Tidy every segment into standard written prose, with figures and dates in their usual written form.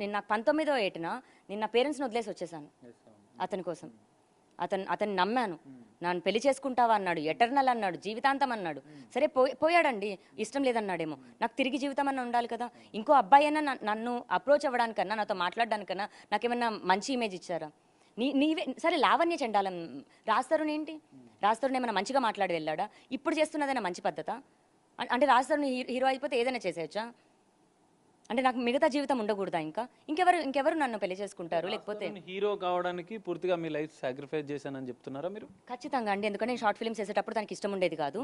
నేను నాకు 19వ ఏటన నేను నా పేరెంట్స్ని వదిలేసి వచ్చేసాను అతని కోసం. అతన్ని నమ్మాను. నన్ను పెళ్లి చేసుకుంటావా అన్నాడు, ఎటర్నల్ అన్నాడు, జీవితాంతం అన్నాడు. సరే పోయాడండి, ఇష్టం లేదన్నాడేమో. నాకు తిరిగి జీవితం అన్న ఉండాలి కదా. ఇంకో అబ్బాయి అయినా నన్ను అప్రోచ్ అవ్వడానికన్నా, నాతో మాట్లాడడానికన్నా నాకేమన్నా మంచి ఇమేజ్ ఇచ్చారా? నీవే సరే. లావణ్య చెండాలం రాజ్ తరుణ్ ఏంటి? రాజ్ తరుణ్ ఏమైనా మంచిగా మాట్లాడి వెళ్ళాడా? ఇప్పుడు చేస్తున్నదైనా మంచి పద్ధత? అంటే రాజ్ తరుణ్ హీరో అయిపోతే ఏదైనా చేసేయచ్చా? అంటే నాకు మిగతా జీవితం ఉండకూడదా? ఇంకెవరు నన్ను పెళ్లి చేసుకుంటారు? లేకపోతే హీరో కావడానికి పూర్తిగా మీ లైఫ్ సాక్రిఫైస్ చేశానని చెప్తున్నారా మీరు? ఖచ్చితంగా అండి. ఎందుకంటే నేను షార్ట్ ఫిల్మ్స్ చేసేటప్పుడు తనకి ఇష్టం ఉండేది కాదు.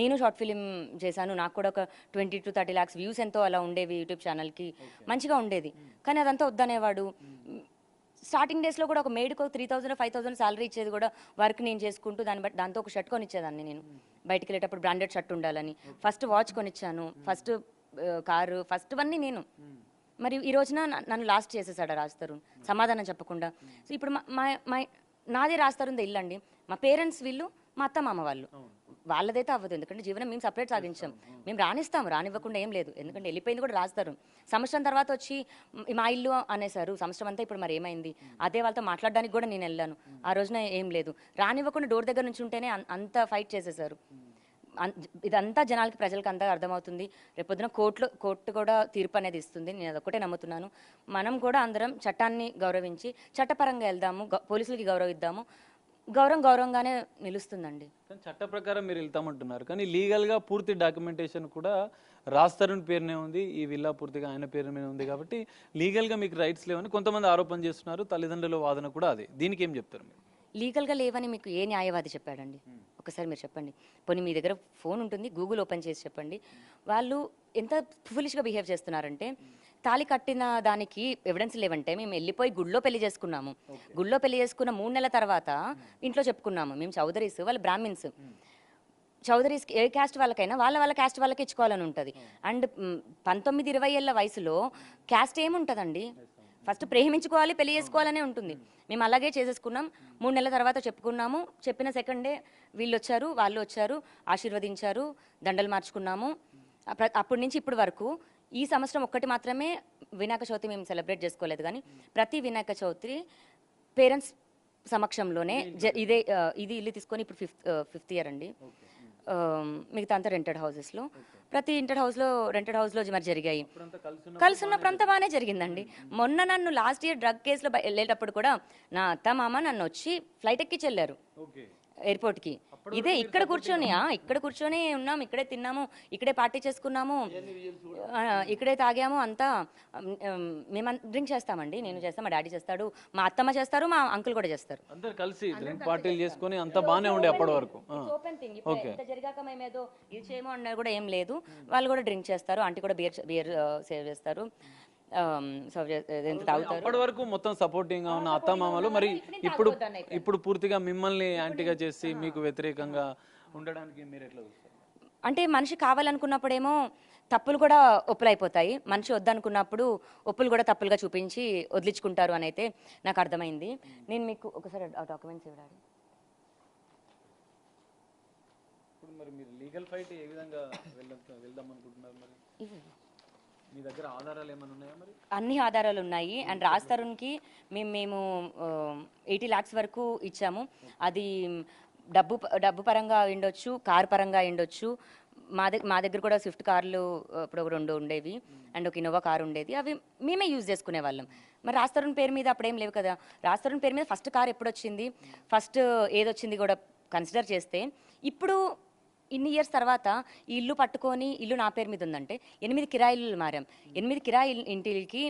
నేను షార్ట్ ఫిల్మ్ చేశాను. నాకు కూడా ఒక 20 to 30 lakhs వ్యూస్ ఎంతో అలా ఉండేవి యూట్యూబ్ ఛానల్కి. మంచిగా ఉండేది. కానీ అదంతా వద్దనేవాడు. స్టార్టింగ్ డేస్లో కూడా ఒక మేడ్కి 3000 5000 శాలరీ ఇచ్చేది కూడా వర్క్ నేను చేసుకుంటూ దాంతో ఒక షర్ట్ కొనిచ్చేదాన్ని. నేను బయటికి వెళ్ళేటప్పుడు బ్రాండెడ్ షర్ట్ ఉండాలని ఫస్ట్ వాచ్ కొనిచ్చాను, ఫస్ట్ కారు, ఫస్ట్ అన్నీ నేను. మరి ఈ రోజున నన్ను లాస్ట్ చేసేసాడు రాజ్ తరుణ్ సమాధానం చెప్పకుండా. సో ఇప్పుడు నాదే రాజ్ తరుణ్ ఇల్లు అండి. మా పేరెంట్స్ వీళ్ళు, మా అత్త మామ వాళ్ళదైతే అవ్వదు. ఎందుకంటే జీవనం మేము సపరేట్ సాగించాం. మేము రానివ్వకుండా ఏం లేదు. ఎందుకంటే వెళ్ళిపోయింది కూడా రాజ్ తరుణ్. సంవత్సరం తర్వాత వచ్చి మా ఇల్లు అనేసారు. సంవత్సరం అంతా ఇప్పుడు మరి ఏమైంది? అదే వాళ్ళతో మాట్లాడడానికి కూడా నేను వెళ్ళాను. ఆ రోజున ఏం లేదు. రానివ్వకుండా డోర్ దగ్గర నుంచి ఉంటేనే అంత ఫైట్ చేసేసారు. ఇదంతా ప్రజలకు అంతా అర్థమవుతుంది. రేపొద్దున కోర్టు కూడా తీర్పు అనేది ఇస్తుంది. నేను అదొక్కటే నమ్ముతున్నాను. మనం కూడా అందరం చట్టాన్ని గౌరవించి చట్టపరంగా వెళ్దాము, పోలీసులకి గౌరవిద్దాము. గౌరవంగానే నిలుస్తుందండి. చట్ట ప్రకారం మీరు వెళ్తామంటున్నారు, కానీ లీగల్గా పూర్తి డాక్యుమెంటేషన్ కూడా రాజ్ తరుణ్ పేరునే ఉంది. ఈ విల్లా పూర్తిగా ఆయన పేరు మీద ఉంది. కాబట్టి లీగల్గా మీకు రైట్స్ లేవని కొంతమంది ఆరోపణ చేస్తున్నారు. తల్లిదండ్రుల వాదన కూడా అదే. దీనికి ఏం చెప్తారు మీరు? లీగల్గా లేవని మీకు ఏ న్యాయవాది చెప్పాడండి? ఒకసారి మీరు చెప్పండి. పోనీ మీ దగ్గర ఫోన్ ఉంటుంది, గూగుల్ ఓపెన్ చేసి చెప్పండి. వాళ్ళు ఎంత ఫులిష్గా బిహేవ్ చేస్తున్నారంటే, తాళి కట్టిన దానికి ఎవిడెన్స్ లేవంటే మేము వెళ్ళిపోయి గుళ్ళో పెళ్లి చేసుకున్నాము. గుళ్ళో పెళ్లి చేసుకున్న 3 నెలల తర్వాత ఇంట్లో చెప్పుకున్నాము. మేము చౌదరీస్, వాళ్ళు బ్రాహ్మిన్స్. చౌదరీస్ ఏ క్యాస్ట్ వాళ్ళకైనా వాళ్ళ క్యాస్ట్ వాళ్ళకి ఇచ్చుకోవాలని ఉంటుంది. అండ్ 19-20 ఏళ్ళ వయసులో క్యాస్ట్ ఏముంటుందండి? ఫస్ట్ ప్రేమించుకోవాలి, పెళ్లి చేసుకోవాలనే ఉంటుంది. మేము అలాగే చేసేసుకున్నాం. 3 నెలల తర్వాత చెప్పుకున్నాము. చెప్పిన సెకండే వాళ్ళు వచ్చారు, ఆశీర్వదించారు, దండలు మార్చుకున్నాము. అప్పటి నుంచి ఇప్పటి వరకు ఈ సంవత్సరం ఒక్కటి మాత్రమే వినాయక చవితి మేము సెలబ్రేట్ చేసుకోలేదు. కానీ ప్రతి వినాయక చవితి పేరెంట్స్ సమక్షంలోనే ఇది ఇల్లు తీసుకొని ఇప్పుడు ఫిఫ్త్ ఇయర్ అండి. మిగతా అంతా రెంటెడ్ హౌసెస్లో, ప్రతి రెంటెడ్ హౌస్లో మరి జరిగాయి. కలిసి ఉన్నప్పుడు అంతా బాగానే జరిగిందండి. మొన్న నన్ను లాస్ట్ ఇయర్ డ్రగ్ కేసులో వెళ్ళేటప్పుడు కూడా నా అత్త మామ నన్ను వచ్చి ఫ్లైట్ ఎక్కించి వెళ్ళారు ఎయిర్పోర్ట్కి. ఇదే ఇక్కడ కూర్చొని ఉన్నాము, ఇక్కడే తిన్నాము, ఇక్కడే పార్టీ చేసుకున్నాము, ఇక్కడే తాగాము. అంతా మేము డ్రింక్ చేస్తామండి. నేను చేస్తాను, మా డాడీ చేస్తాడు, మా అత్తమ్మ చేస్తారు, మా అంకుల్ కూడా చేస్తారు. అందరూ కలిసి డ్రింక్ పార్టీలు చేసుకొని అంతా బాగానే ఉండే అప్పటి వరకు. Open thing. ఇంత జరిగాక మేమేదో ఇది చేయమో అన్నది కూడా ఏం లేదు. వాళ్ళు కూడా డ్రింక్ చేస్తారు. ఆంటీ కూడా బియర్ సేవ్ చేస్తారు, అప్పటి వరకు మొత్తం సపోర్టింగ్ గా ఉన్న అత్తమామలు మరి ఇప్పుడు పూర్తిగా మిమ్మల్ని యాంటీగా చేసి మీకు వ్యతిరేకంగా ఉండడానికి మీరు ఎట్లా చూస్తారు? అంటే మనిషి కావాలనుకున్నప్పుడేమో తప్పులు కూడా ఒప్పులు అయిపోతాయి, మనిషి వద్దనుకున్నప్పుడు ఒప్పులు కూడా తప్పులుగా చూపించి వదిలించుకుంటారు అని అయితే నాకు అర్థమైంది. నేను మీకు ఒకసారి ఆ డాక్యుమెంట్స్ ఇవ్వాలి. ఇప్పుడు మరి మీరు లీగల్ ఫైట్ ఏ విధంగా వెళ్దాం అనుకుంటున్నారు? మరి మీ దగ్గర ఆధారాలు ఏమైనా ఉన్నాయా? మరి అన్ని ఆధారాలు ఉన్నాయి. అండ్ రాజ్ తరుణ్కి మేము 80 lakhs వరకు ఇచ్చాము. అది డబ్బు పరంగా ఉండొచ్చు, కార్ పరంగా ఉండొచ్చు. మా దగ్గర కూడా స్విఫ్ట్ కార్లు ఇప్పుడు 2 ఉండేవి అండ్ ఒక ఇన్నోవా కార్ ఉండేది. అవి మేమే యూజ్ చేసుకునే వాళ్ళం. మరి రాజ్ తరుణ్ పేరు మీద అప్పుడేం లేవు కదా. రాజ్ తరుణ్ పేరు మీద ఫస్ట్ కార్ ఎప్పుడు వచ్చింది, ఫస్ట్ ఏదొచ్చింది కూడా కన్సిడర్ చేస్తే, ఇప్పుడు ఇన్ని ఇయర్స్ తర్వాత ఈ ఇల్లు పట్టుకొని ఇల్లు నా పేరు మీద ఉందంటే 8 కిరాయిలు మారాం. 8 కిరాయి ఇంటికి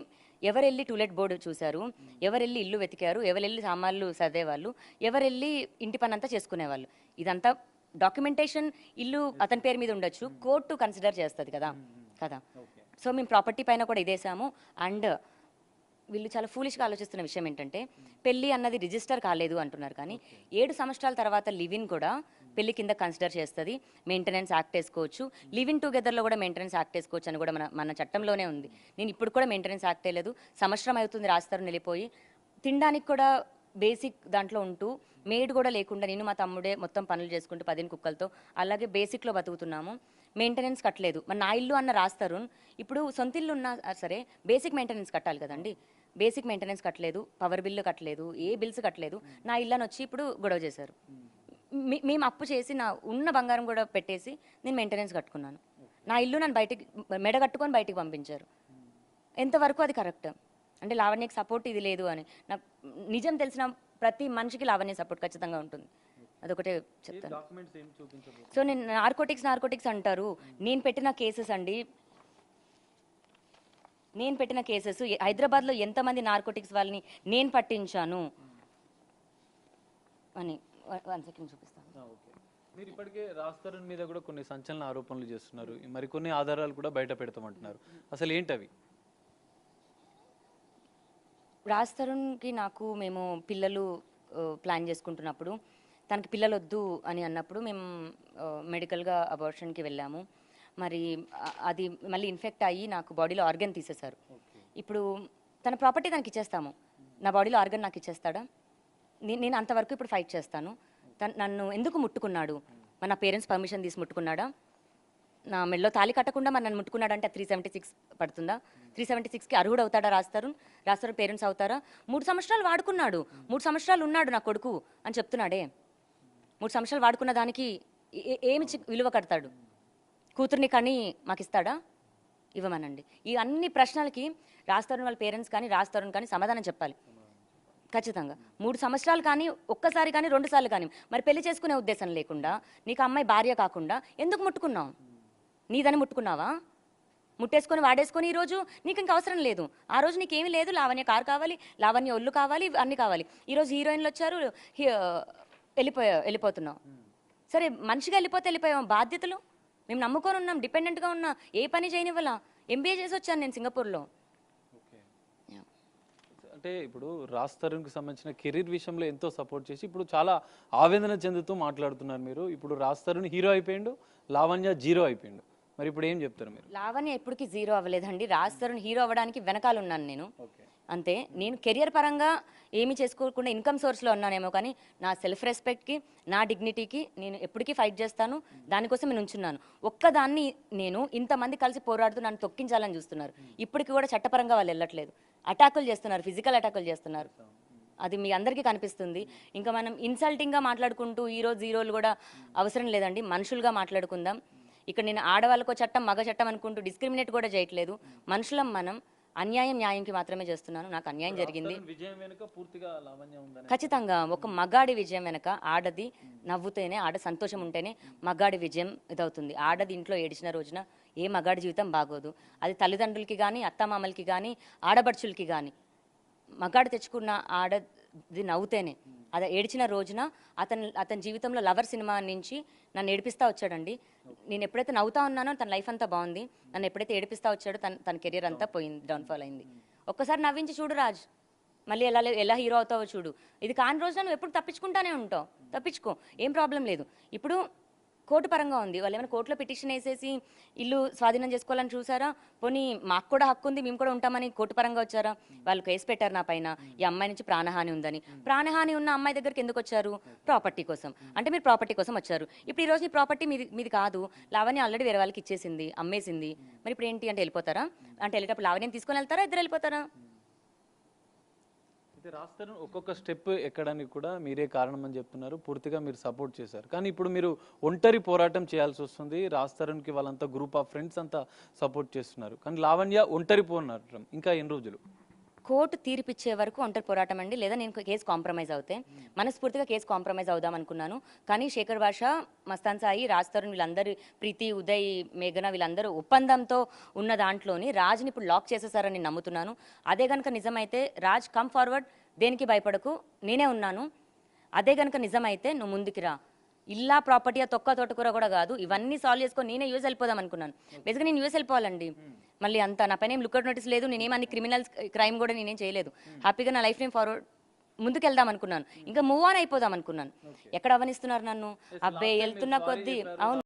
ఎవరెళ్ళి టూలెట్ బోర్డు చూశారు, ఎవరెళ్ళి ఇల్లు వెతికారు, ఎవరెళ్ళి సామాన్లు సర్దేవాళ్ళు, ఎవరెళ్ళి ఇంటి పని అంతా చేసుకునేవాళ్ళు. ఇదంతా డాక్యుమెంటేషన్. ఇల్లు అతని పేరు మీద ఉండొచ్చు, కోర్టు కన్సిడర్ చేస్తుంది కదా. సో మేము ప్రాపర్టీ పైన కూడా ఇదేసాము. అండ్ వీళ్ళు చాలా ఫూలిష్గా ఆలోచిస్తున్న విషయం ఏంటంటే, పెళ్ళి అన్నది రిజిస్టర్ కాలేదు అంటున్నారు. కానీ 7 సంవత్సరాల తర్వాత లివ్-ఇన్ కూడా పెళ్లి కింద కన్సిడర్ చేస్తుంది. మెయింటెనెన్స్ యాక్ట్ వేసుకోవచ్చు, లివ్ ఇన్ టుగెదర్లో కూడా మెయింటెనెన్స్ యాక్ట్ వేసుకోవచ్చు అని కూడా మన చట్టంలోనే ఉంది. నేను ఇప్పుడు కూడా మెయింటెనెన్స్ యాక్ట్ లేదు. సంవత్సరం అవుతుంది రాజ్ తరుణ్ వెళ్ళిపోయి. తినడానికి కూడా బేసిక్ దాంట్లో ఉంటూ, మేడ్ కూడా లేకుండా నేను మా తమ్ముడే మొత్తం పనులు చేసుకుంటూ 10 కుక్కలతో అలాగే బేసిక్లో బతుకుతున్నాము. మెయింటెనెన్స్ కట్టలేదు. మరి నా ఇల్లు అన్న రాస్తారు, ఇప్పుడు సొంత ఇల్లు ఉన్నా సరే బేసిక్ మెయింటెనెన్స్ కట్టాలి కదండి. బేసిక్ మెయింటెనెన్స్ కట్టలేదు, పవర్ బిల్లు కట్టలేదు, ఏ బిల్స్ కట్టలేదు. నా ఇల్లు అని వచ్చి ఇప్పుడు గొడవ చేశారు. మేము అప్పు చేసి నా ఉన్న బంగారం కూడా పెట్టేసి నేను మెయింటెనెన్స్ కట్టుకున్నాను. నా ఇల్లు నన్ను బయటికి మెడ కట్టుకొని బయటికి పంపించారు. ఎంతవరకు అది కరెక్ట్? అంటే లావణ్యకి సపోర్ట్ ఇది లేదు అని. నాకు నిజం తెలిసిన ప్రతి మనిషికి లావణ్య సపోర్ట్ ఖచ్చితంగా ఉంటుంది. అదొకటే చెప్తాను. సో నేను నార్కోటిక్స్ అంటారు. నేను పెట్టిన కేసెస్ అండి, నేను పెట్టిన కేసెస్ హైదరాబాద్లో ఎంతమంది నార్కోటిక్స్ వాళ్ళని నేను పట్టించాను అని 1 సెకండ్ చూపిస్తాను. మీరు ఇప్పటికే రాజ్ తరుణ్ మీద కూడా కొన్ని సంచలన ఆరోపణలు చేస్తున్నారు, మరికొన్ని ఆధారాలు కూడా బయట పెడతామంటున్నారు. అసలు ఏంటవి? రాజ్ తరుణ్కి నాకు మేము పిల్లలు ప్లాన్ చేసుకుంటున్నప్పుడు తనకి పిల్లలు వద్దు అని అన్నప్పుడు మేము మెడికల్గా అబార్షన్కి వెళ్ళాము. మరి అది మళ్ళీ ఇన్ఫెక్ట్ అయ్యి నాకు బాడీలో ఆర్గన్ తీసేశారు. ఇప్పుడు తన ప్రాపర్టీ తనకి ఇచ్చేస్తాము, నా బాడీలో ఆర్గన్ నాకు ఇచ్చేస్తాడా? నేను అంతవరకు ఇప్పుడు ఫైట్ చేస్తాను. నన్ను ఎందుకు ముట్టుకున్నాడు? మరి నా పేరెంట్స్ పర్మిషన్ తీసి ముట్టుకున్నాడా? నా మెడలో తాళి కట్టకుండా మరి నన్ను ముట్టుకున్నాడంటే 376 పడుతుందా? 376కి అర్హుడు అవుతాడా రాజ్ తరుణ్? పేరెంట్స్ అవుతారా? 3 సంవత్సరాలు వాడుకున్నాడు, 3 సంవత్సరాలు ఉన్నాడు నా కొడుకు అని చెప్తున్నాడే. 3 సంవత్సరాలు వాడుకున్న దానికి ఏమి విలువ కడతాడు? కూతుర్ని కానీ మాకు ఇస్తాడా? ఇవ్వమనండి. ఈ అన్ని ప్రశ్నలకి రాజ్ తరుణ్ వాళ్ళ పేరెంట్స్ కానీ రాజ్ తరుణ్ కానీ సమాధానం చెప్పాలి ఖచ్చితంగా. 3 సంవత్సరాలు కానీ, ఒక్కసారి కానీ, 2 సార్లు కానీ. మరి పెళ్లి చేసుకునే ఉద్దేశం లేకుండా నీకు అమ్మాయి భార్య కాకుండా ఎందుకు ముట్టుకున్నావు? నీదని ముట్టుకున్నావా? ముట్టేసుకొని వాడేసుకొని ఈరోజు నీకు ఇంకా అవసరం లేదు. ఆ రోజు నీకేమీ లేదు, లావణ్య కారు కావాలి, లావణ్య ఒళ్ళు కావాలి, అన్నీ కావాలి. ఈరోజు హీరోయిన్లు వచ్చారు, వెళ్ళిపోతున్నావు. సరే మనిషిగా వెళ్ళిపోయాం. బాధ్యతలు మేము నమ్ముకొని ఉన్నాం, డిపెండెంట్గా ఉన్నా, ఏ పని చేయనివ్వాలా. MBA చేసి వచ్చాను నేను సింగపూర్లో. అంటే ఇప్పుడు రాజ్ తరుణ్కి సంబంధించిన కెరీర్ విషయంలో ఎంతో సపోర్ట్ చేసి ఇప్పుడు చాలా ఆవేదన చెందుతూ మాట్లాడుతున్నారు మీరు. ఇప్పుడు రాజ్ తరుణ్ హీరో అయిపోయిండు, లావణ్య జీరో అయిపోయిండు. మరి ఇప్పుడు ఏం చెప్తారు మీరు? లావణ్య ఎప్పటికీ జీరో అవ్వలేదండి. రాజ్ తరుణ్ హీరో అవ్వడానికి వెనకాల ఉన్నాను నేను, అంతే. నేను కెరియర్ పరంగా ఏమి చేసుకోకుండా ఇన్కమ్ సోర్స్లో ఉన్నానేమో, కానీ నా సెల్ఫ్ రెస్పెక్ట్కి, నా డిగ్నిటీకి నేను ఎప్పటికీ ఫైట్ చేస్తాను. దానికోసం నేను ఉంచున్నాను. ఒక్కదాన్ని నేను ఇంతమంది కలిసి పోరాడుతూ నన్ను తొక్కించాలని చూస్తున్నారు. ఇప్పటికి కూడా చట్టపరంగా వాళ్ళు వెళ్ళట్లేదు, అటాకులు చేస్తున్నారు, ఫిజికల్ అటాకులు చేస్తున్నారు. అది మీ అందరికీ కనిపిస్తుంది. ఇంకా మనం ఇన్సల్టింగ్గా మాట్లాడుకుంటూ ఈరోజు జీరోలు కూడా అవసరం లేదండి. మనుషులుగా మాట్లాడుకుందాం. ఇక్కడ నేను ఆడవాళ్ళకో చట్టం, మగ చట్టం అనుకుంటూ డిస్క్రిమినేట్ కూడా చేయట్లేదు. మనుషులం మనం. అన్యాయం న్యాయంకి మాత్రమే చేస్తున్నాను. నాకు అన్యాయం జరిగింది ఖచ్చితంగా. ఒక మగాడి విజయం వెనక ఆడది నవ్వుతేనే, ఆడ సంతోషం ఉంటేనే మగాడి విజయం ఇదవుతుంది. ఆడది ఇంట్లో ఏడిచిన రోజున ఏ మగాడి జీవితం బాగోదు. అది తల్లిదండ్రులకి కానీ, అత్తమామలకి కానీ, ఆడబడుచులకి కానీ. మగాడు తెచ్చుకున్న ఆడది నవ్వుతేనే, అది ఏడిచిన రోజున అతని జీవితంలో లవర్ సినిమా నుంచి నన్ను ఏడిపిస్తూ వచ్చాడండి. నేను ఎప్పుడైతే నవ్వుతా ఉన్నానో తన లైఫ్ అంతా బాగుంది. నన్ను ఎప్పుడైతే ఏడిపిస్తూ వచ్చాడో తన కెరీర్ అంతా పోయింది, డౌన్ఫాల్ అయింది. ఒక్కసారి నవ్వించి చూడు రాజ్, మళ్ళీ ఎలా హీరో అవుతావో చూడు. ఇది కాని రోజున నువ్వు ఎప్పుడు తప్పించుకుంటానే ఉంటావు. తప్పించుకో, ఏం ప్రాబ్లం లేదు. ఇప్పుడు కోర్టు పరంగా ఉంది. వాళ్ళు ఏమైనా కోర్టులో పిటిషన్ వేసేసి ఇల్లు స్వాధీనం చేసుకోవాలని చూసారా? పోనీ మాకు కూడా హక్కు ఉంది, మేము కూడా ఉంటామని కోర్టు పరంగా వచ్చారా? వాళ్ళు కేసు పెట్టారు నా పైన, ఈ అమ్మాయి నుంచి ప్రాణహాని ఉందని. ప్రాణహాని ఉన్న అమ్మాయి దగ్గరికి ఎందుకు వచ్చారు? ప్రాపర్టీ కోసం. అంటే మీరు ప్రాపర్టీ కోసం వచ్చారు. ఇప్పుడు ఈ రోజు ఈ ప్రాపర్టీ మీది కాదు, లావణ్య ఆల్రెడీ వేరే వాళ్ళకి ఇచ్చేసింది, అమ్మేసింది. మరి ఇప్పుడు ఏంటి అంటే వెళ్ళిపోతారా? అంటే వెళ్ళేటప్పుడు లావణ్యం తీసుకొని వెళ్తారా, ఇద్దరు వెళ్ళిపోతారా? అయితే రాజ్ తరుణ్ ఒక్కొక్క స్టెప్ ఎక్కడానికి కూడా మీరే కారణం అని చెప్తున్నారు, పూర్తిగా మీరు సపోర్ట్ చేశారు. కానీ ఇప్పుడు మీరు ఒంటరి పోరాటం చేయాల్సి వస్తుంది. రాజ్ తరుణ్కి వాళ్ళంతా గ్రూప్ ఆఫ్ ఫ్రెండ్స్ అంతా సపోర్ట్ చేస్తున్నారు, కానీ లావణ్య ఒంటరి పోరాటం ఇంకా ఎన్ని రోజులు? కోర్టు తీర్పిచ్చే వరకు ఒంటరి పోరాటం అండి. లేదా నేను కేసు కాంప్రమైజ్ అవుతే మనస్ఫూర్తిగా కేసు కాంప్రమైజ్ అవుదాం అనుకున్నాను. కానీ శేఖర్ భాష, మస్తాన్ సాయి, రాజ్ తరుణ్ వీళ్ళందరూ, ప్రీతి, ఉదయ్, మేఘన వీళ్ళందరూ ఒప్పందంతో ఉన్న దాంట్లోని రాజ్ని ఇప్పుడు లాక్ చేసేసారని నమ్ముతున్నాను. అదే కనుక నిజమైతే రాజ్ కమ్ ఫార్వర్డ్, దేనికి భయపడకు, నేనే ఉన్నాను. అదే కనుక నిజమైతే నువ్వు ముందుకి రా. ఇల్లా ప్రాపర్టీ తొక్క తోటకూర కూడా కాదు, ఇవన్నీ సాల్వ్ చేసుకొని నేనే యూఎస్ వెళ్ళిపోదాం అనుకున్నాను. బేసిక్గా నేను యూఎస్ వెళ్ళిపోవాలండి. మళ్ళీ అంతా నా పైన ఏం లుక్అవుట్ నోటీస్ లేదు, నేనేమన్ని క్రిమినల్ క్రైమ్ కూడా నేనేం చేయలేదు. హ్యాపీగా నా లైఫ్ నేను ఫార్వర్డ్ ముందుకు వెళ్దాం అనుకున్నాను. ఇంకా మూవ్ ఆన్ అయిపోదాం అనుకున్నాను. ఎక్కడ అవనిస్తున్నారు నన్ను? అబ్బాయి వెళ్తున్న కొద్దీ అవును.